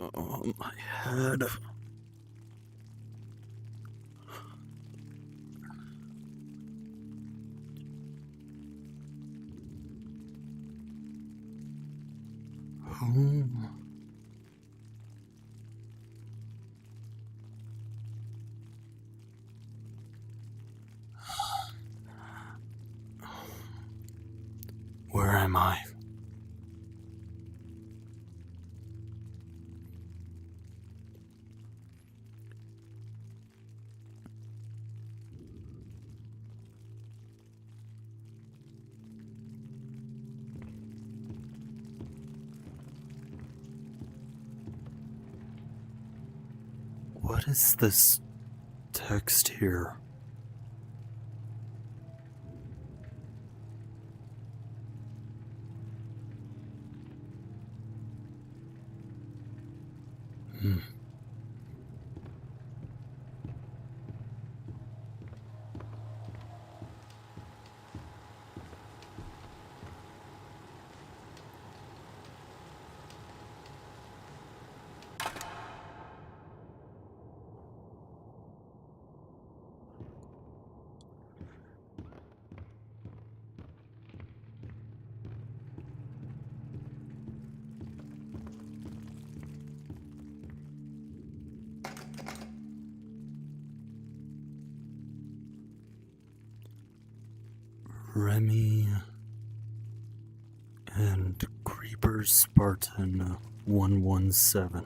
Oh, my head. Where am I? What is this text here? Remy and Creeper Spartan 117.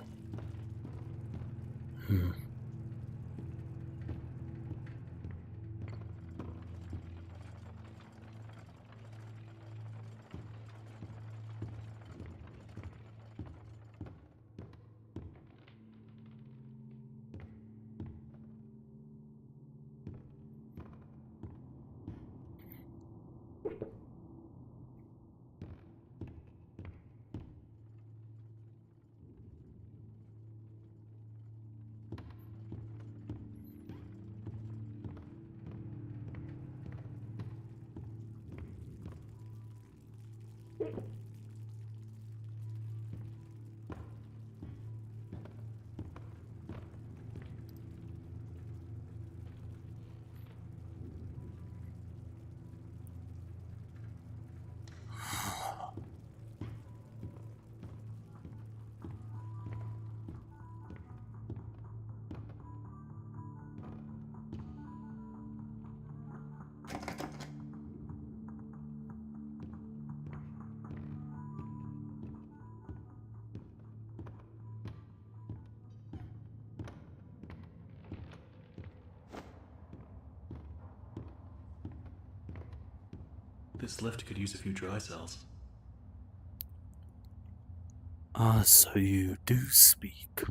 This lift could use a few dry cells. So you do speak.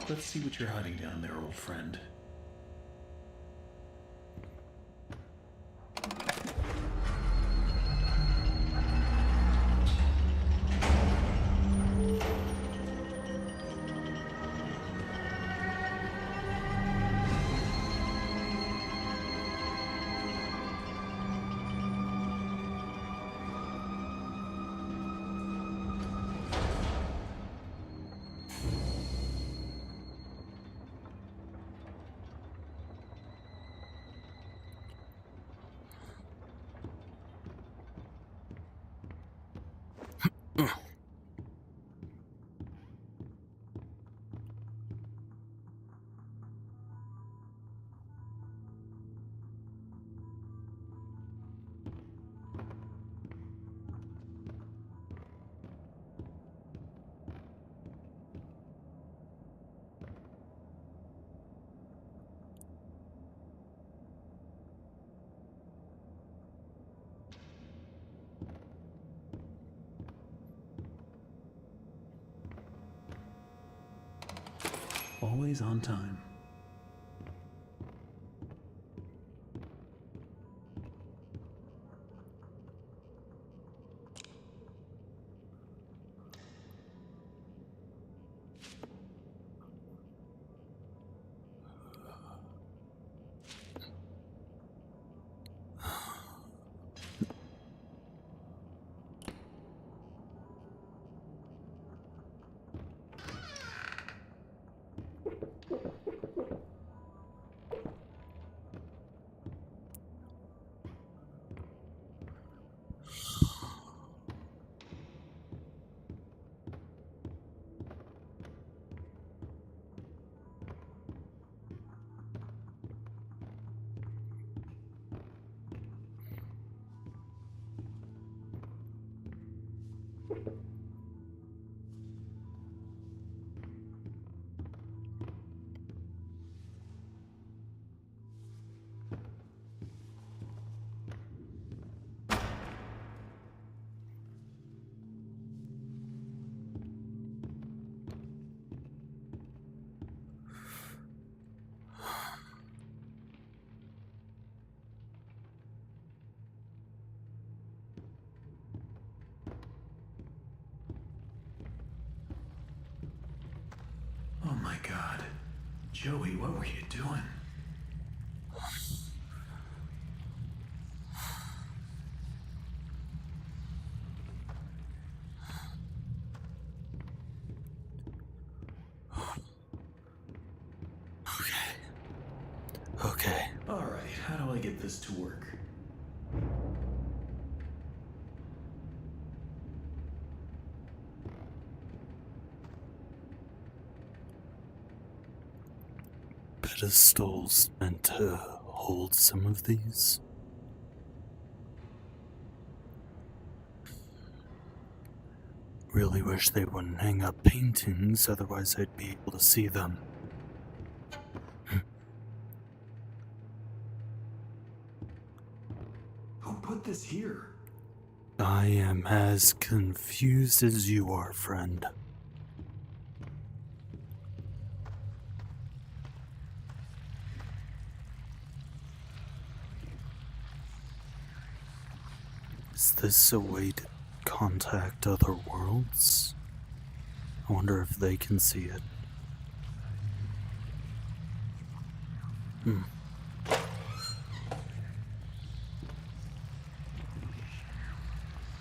Let's see what you're hiding down there, old friend. Always on time. Oh my god. Joey, what were you doing? Okay. Alright, how do I get this to work? Pedestals meant to hold some of these. Really wish they wouldn't hang up paintings, otherwise I'd be able to see them. Who put this here? I am as confused as you are, friend. Is this a way to contact other worlds? I wonder if they can see it.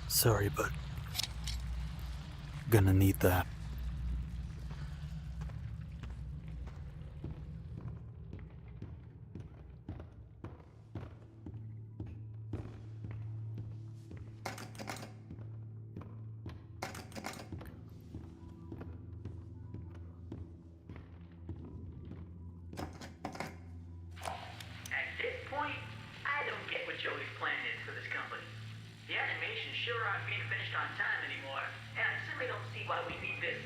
Sorry, but gonna need that. At this point, I don't get what Joey's plan is for this company. The animations sure aren't being finished on time anymore, and I simply don't see why we need this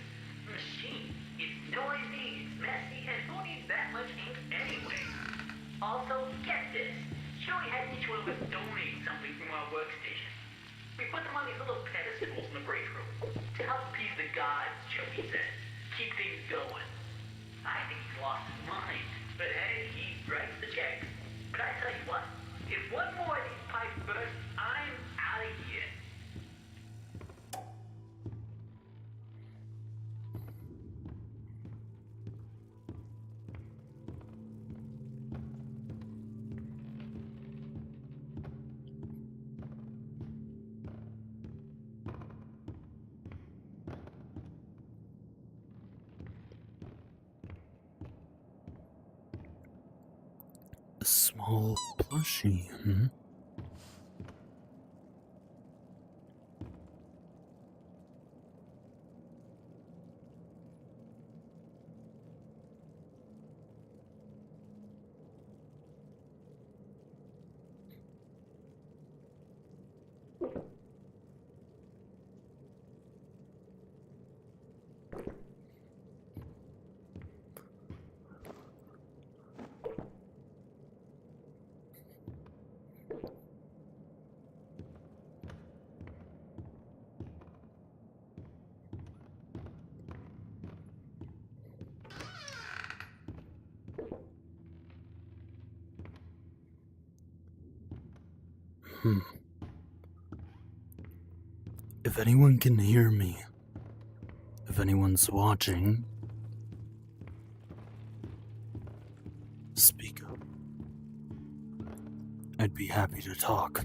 machine. It's noisy, it's messy, and who needs that much ink anyway? Also, get this. Joey had each one of us donate something from our workstation. We put them on these little pedestals in the break room to help appease the gods, Joey says. Keep things going. I think he's lost his mind. But hey, he writes the checks. But I tell you what, if one more of these pipes burst, I'm out of here. A small plushie, hmm? If anyone can hear me, if anyone's watching, speak up. I'd be happy to talk.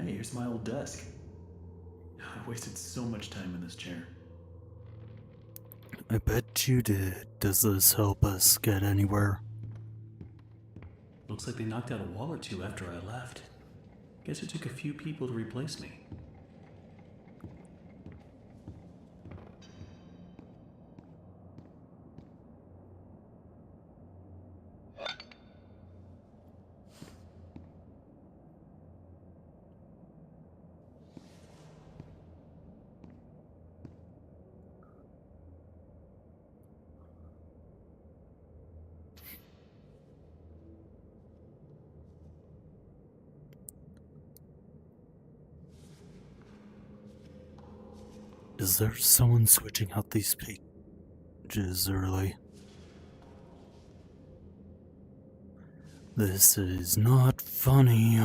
Hey, here's my old desk. I wasted so much time in this chair. I bet you did. Does this help us get anywhere? Looks like they knocked out a wall or two after I left. Guess it took a few people to replace me. Is there someone switching out these pages early? This is not funny.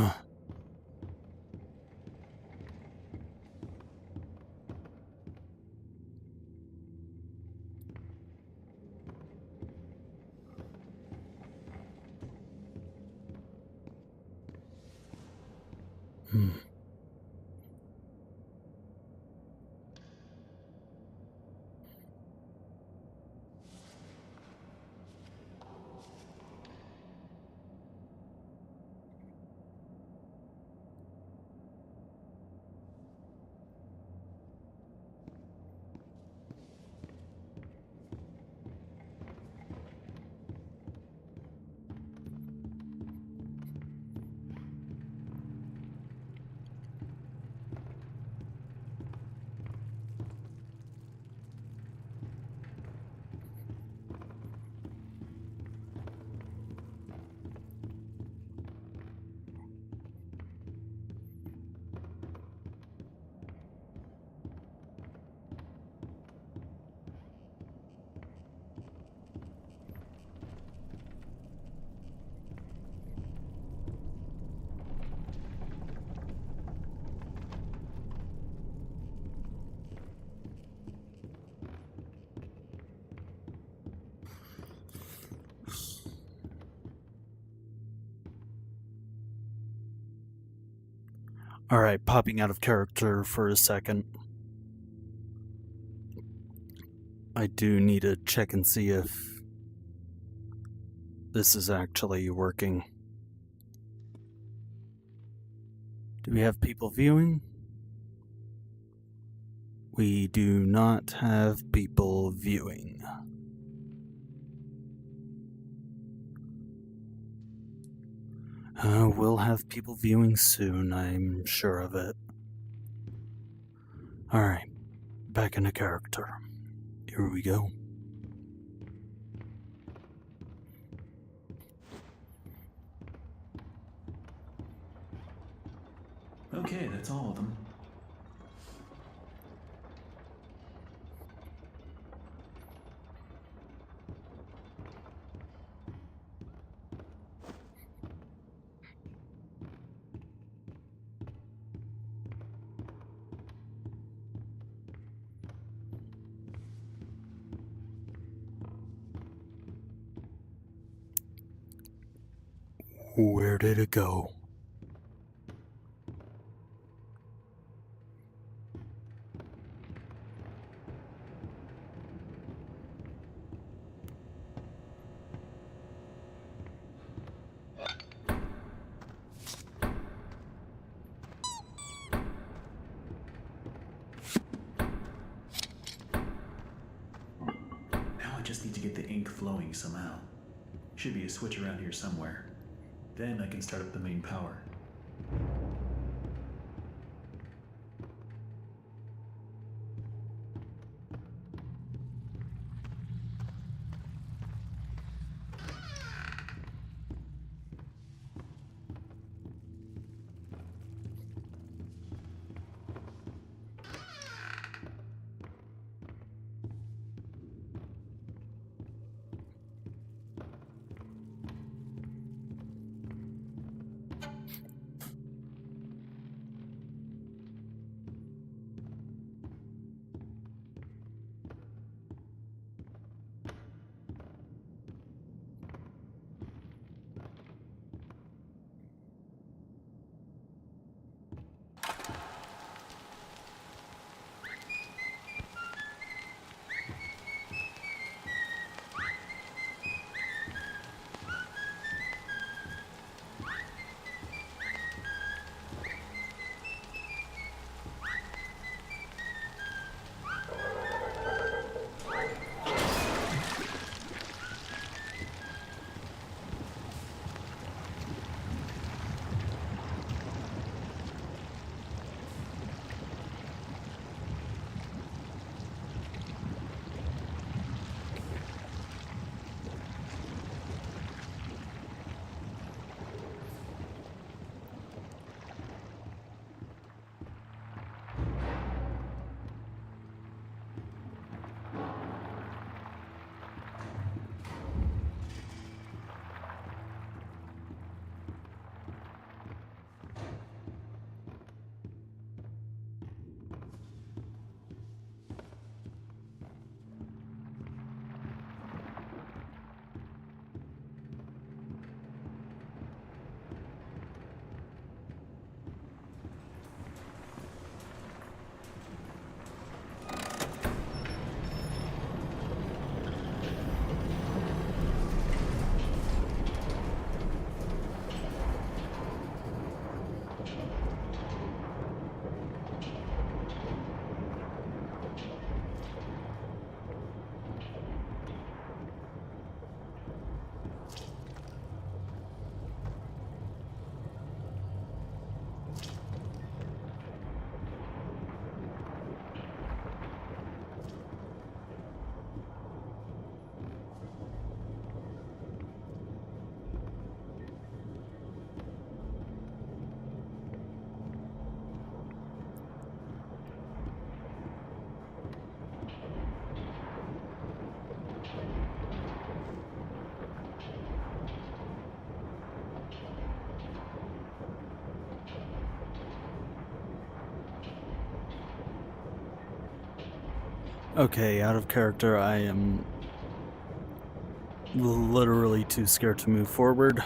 Alright, popping out of character for a second. I do need to check and see if this is actually working. Do we have people viewing? We do not have people viewing. We'll have people viewing soon, I'm sure of it. Alright, back into character. Here we go. Okay, that's all of them. Where did it go? Now I just need to get the ink flowing somehow. Should be a switch around here somewhere. Then I can start up the main power. Okay, out of character, I am literally too scared to move forward.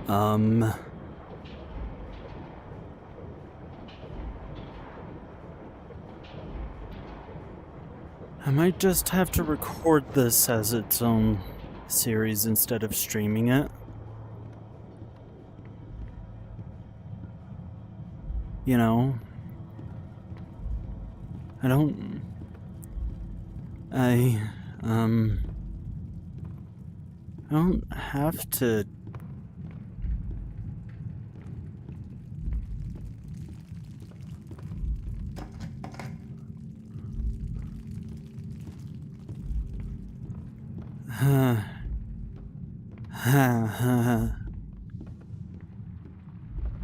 I might just have to record this as its own series instead of streaming it. You know, I don't have to.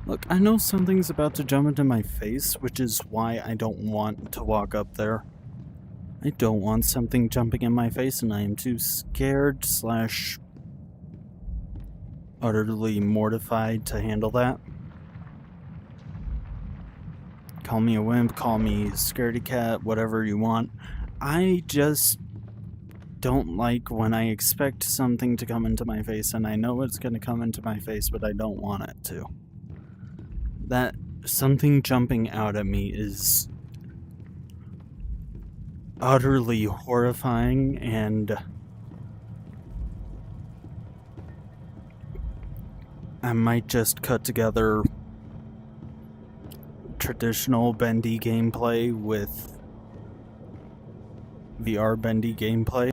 Look, I know something's about to jump into my face, which is why I don't want to walk up there. I don't want something jumping in my face, and I am too scared / utterly mortified to handle that. Call me a wimp, call me scaredy cat, whatever you want. I just don't like when I expect something to come into my face, and I know it's going to come into my face, but I don't want it to. That something jumping out at me is utterly horrifying, and I might just cut together traditional bendy gameplay with VR bendy gameplay.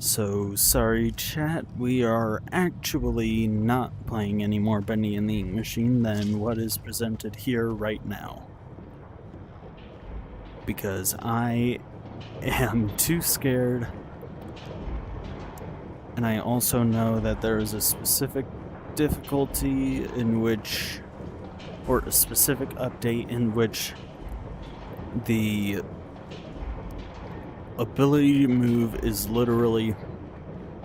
So, sorry chat, we are actually not playing any more Bendy and the Ink Machine than what is presented here right now. Because I am too scared, and I also know that there is a specific difficulty in which, or a specific update in which the ability to move is literally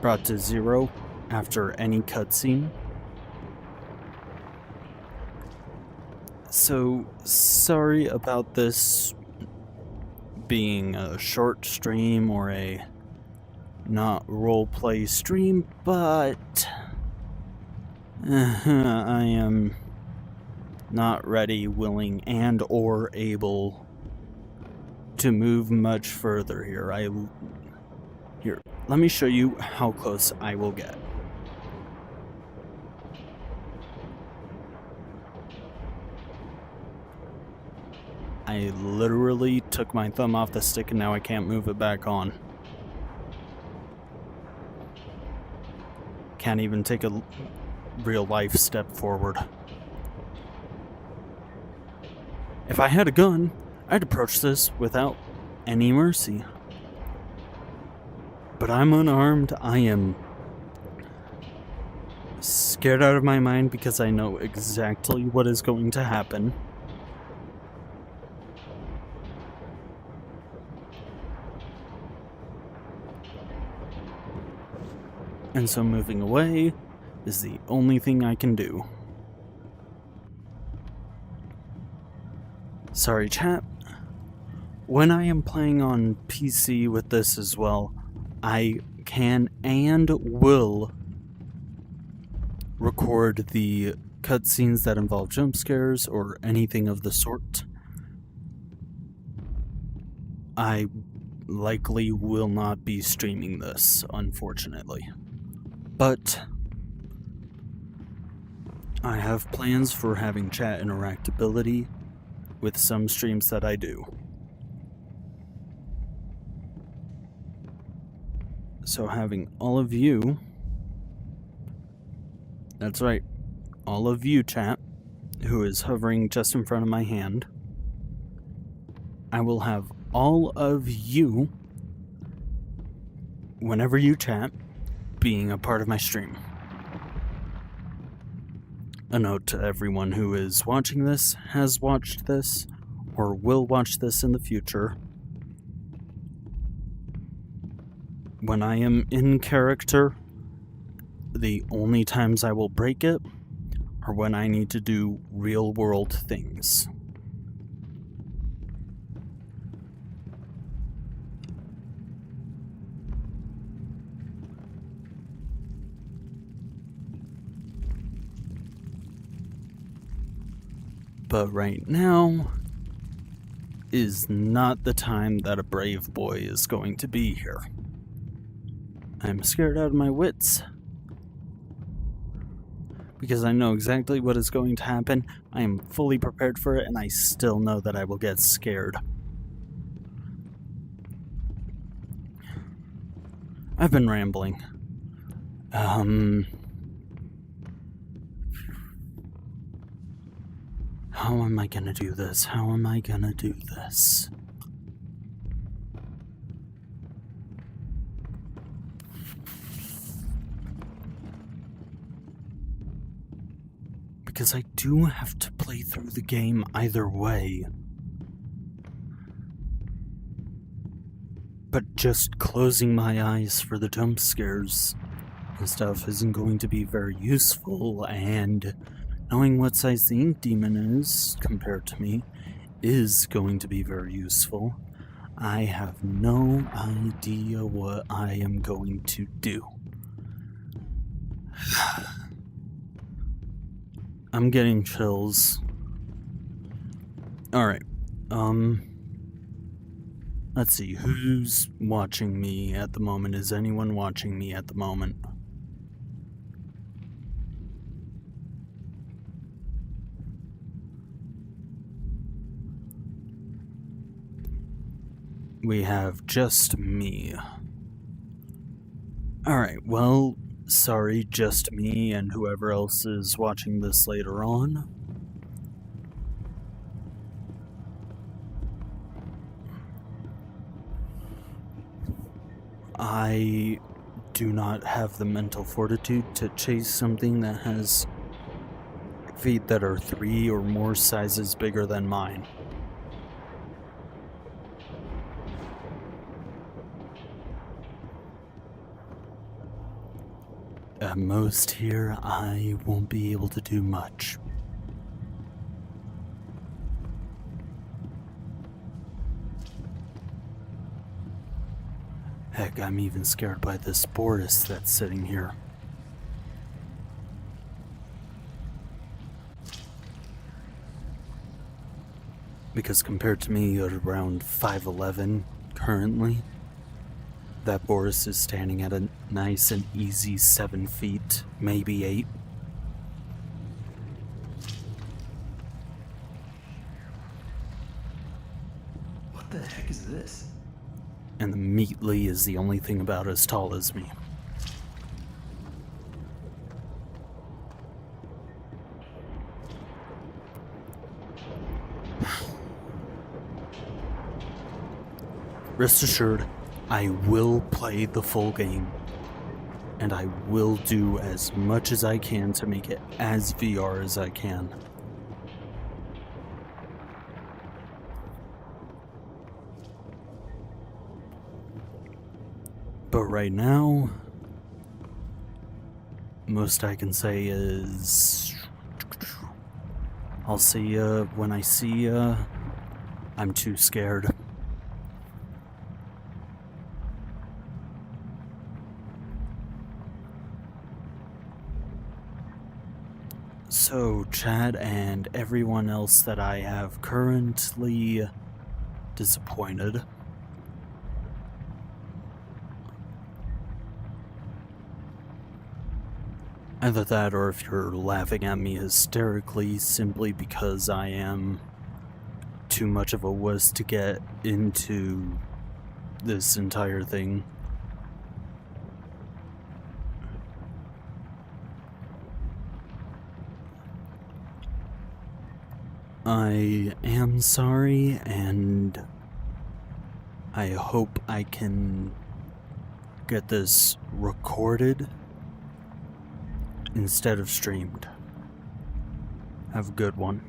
brought to 0 after any cutscene. So, sorry about this being a short stream or a not roleplay stream, but I am not ready, willing, and or able to move much further here. Here, let me show you how close I will get. I literally took my thumb off the stick and now I can't move it back on. Can't even take a real life step forward. If I had a gun, I'd approach this without any mercy. But I'm unarmed. I am scared out of my mind because I know exactly what is going to happen. And so moving away is the only thing I can do. Sorry chat. When I am playing on PC with this as well, I can and will record the cutscenes that involve jump scares or anything of the sort. I likely will not be streaming this, unfortunately. But I have plans for having chat interactability with some streams that I do. So having all of you, that's right, all of you chat, who is hovering just in front of my hand, I will have all of you, whenever you chat, being a part of my stream. A note to everyone who is watching this, has watched this, or will watch this in the future. When I am in character, the only times I will break it or when I need to do real world things. But right now is not the time that a brave boy is going to be here. I'm scared out of my wits because I know exactly what is going to happen. I am fully prepared for it, and I still know that I will get scared. I've been rambling. How am I gonna do this? How am I gonna do this? Because I do have to play through the game either way. But just closing my eyes for the jump scares and stuff isn't going to be very useful, and knowing what size the ink demon is compared to me is going to be very useful. I have no idea what I am going to do. I'm getting chills. Alright, let's see, who's watching me at the moment? Is anyone watching me at the moment? We have just me. Alright, well, sorry, just me and whoever else is watching this later on. I do not have the mental fortitude to chase something that has feet that are 3 or more sizes bigger than mine. At most here, I won't be able to do much. Heck, I'm even scared by this Boris that's sitting here. Because compared to me at around 5'11" currently, that Boris is standing at a nice and easy 7 feet, maybe 8. What the heck is this? And the Meatly is the only thing about as tall as me. Rest assured, I will play the full game, and I will do as much as I can to make it as VR as I can. But right now, most I can say is, I'll see ya when I see ya. I'm too scared. So, Chad and everyone else that I have currently disappointed. Either that, or if you're laughing at me hysterically simply because I am too much of a wuss to get into this entire thing. I am sorry, and I hope I can get this recorded instead of streamed. Have a good one.